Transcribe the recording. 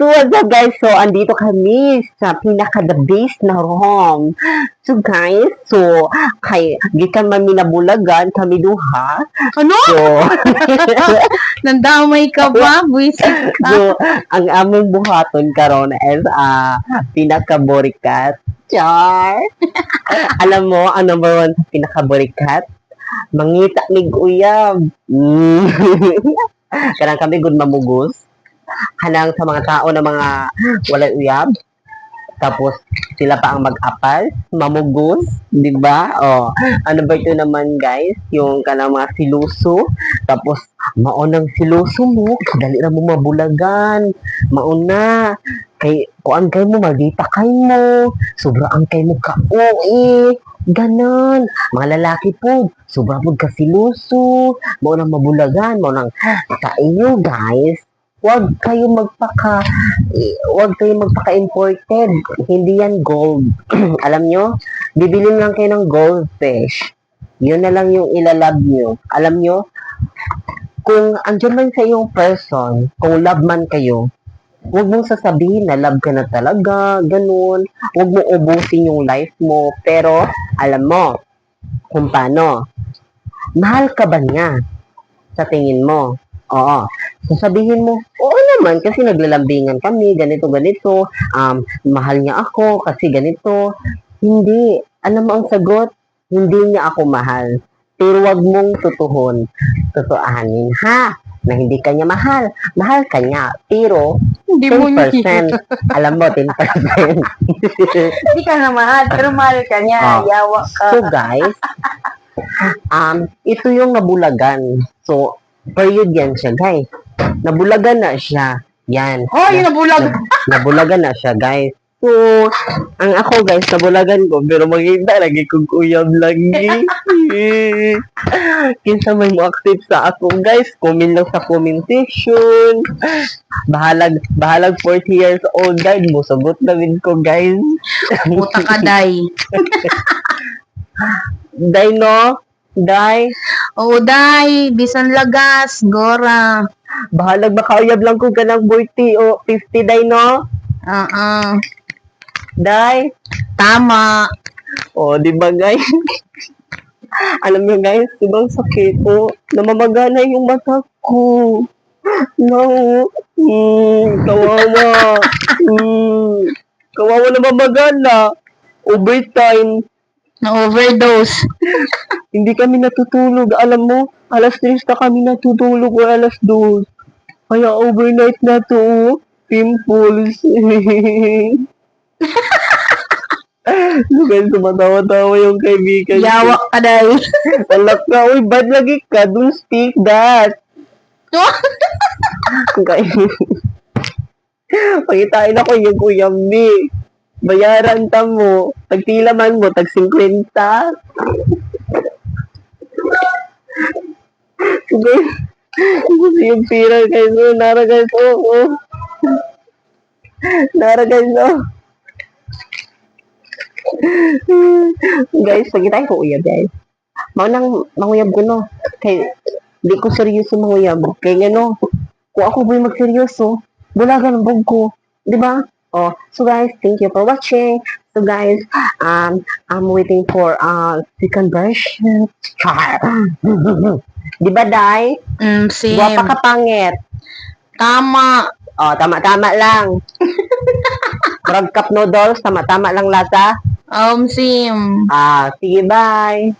So, what's up guys? So, andito kami sa pinaka-the best na home. So, guys, gikan man minabulagan kami duha. Ano? So, Nandamay ka ba? Buisit ka? so, ang among buhaton karon is pinaka-borikat. Char! Alam mo, ang number one sa pinaka-borikat? Mangita mig uyab. Kanang kami good mamugos. Hanang sa mga tao na mga walay uyab. Tapos sila pa ang mag-apal, mamugos, 'di ba? Oh, ano ba ito naman, guys? Yung kanang mga siluso. Tapos maunang siluso mo, dali ra mo mabulagan. Mauna kay kuan kay mo magita kay mo. Sobra ang kay mo ka. Ganon. Mga lalaki po, sobra po kasiluso. Maunang mabulagan, maunang sa inyo, guys. Huwag kayo magpaka-imported. Hindi yan gold. Alam nyo, bibilin lang kayo ng goldfish. Yun na lang yung ilalab nyo. Alam nyo, kung andyan man sa iyong person, kung love man kayo, huwag mong sasabihin na love ka na talaga, ganun. Huwag mong ubusin yung life mo. Pero, alam mo, kung paano, mahal ka ba niya sa tingin mo? Oo. Sasabihin mo, oo naman, kasi naglalambingan kami, ganito, ganito. Mahal niya ako kasi ganito. Hindi. Alam mo ang sagot? Hindi niya ako mahal. Pero wag mong totoanin, ha? Na hindi ka niya mahal. Mahal ka niya. Pero, Hindi mo 10%. Alam mo, 10%. Hindi ka na mahal, pero mahal ka niya. Oh. Yawa ka. So, guys, ito yung nabulagan. So, period yan siya, guys. Nabulagan na siya. Yan. Hoy, nabulag. Nabulagan na siya, guys. So, ang ako, guys, nabulagan ko, pero maganda lagi kong uyab lagi. Kinsa may mo active sa ako, guys. Comment lang sa comment section. Bahalag 40 years old, guys. Musagot na din ko, guys. Puta ka, day. Day, no? Day. Oo, day. Bisan lagas. Gora. Bahalag makauyab lang ko ganang 40 o 50, day, no? Day. Tama. O, di ba, guys? Alam niyo, guys, di ba ang sakit ko? Namamagana yung mata ko. No. Kawawa. Kawawa namamagana. Overtime. Na-overdose. Hindi kami natutulog. Alam mo, alas 3 na kami natutulog o alas 2. Kaya overnight na to. Pimples. So guys, tumatawa-tawa yung kaibigan. Yawa ka, day. Alak ka, uy, bad lagi ka. Don't speak that. Pakitain ako yung Kuya B. Bayaran ta mo. Tagtila man mo, tag 50. So guys, gusto yung pira guys. Nara guys, Nara guys, Guys, pagitain ko uyab guys. Manguyab ko no. Kay di ko seryoso manguyab. Kay ano, kung ako boy magseryoso, bulagan bug ko. Di ba? Oh, so guys, thank you for watching. So guys, I'm waiting for second version. Char. Di ba, Day? Same. Guwapa ka pangit. Tama. Oh, tama-tama lang. Frog cup noodles, tama-tama lang lasa. Same. Sige, bye.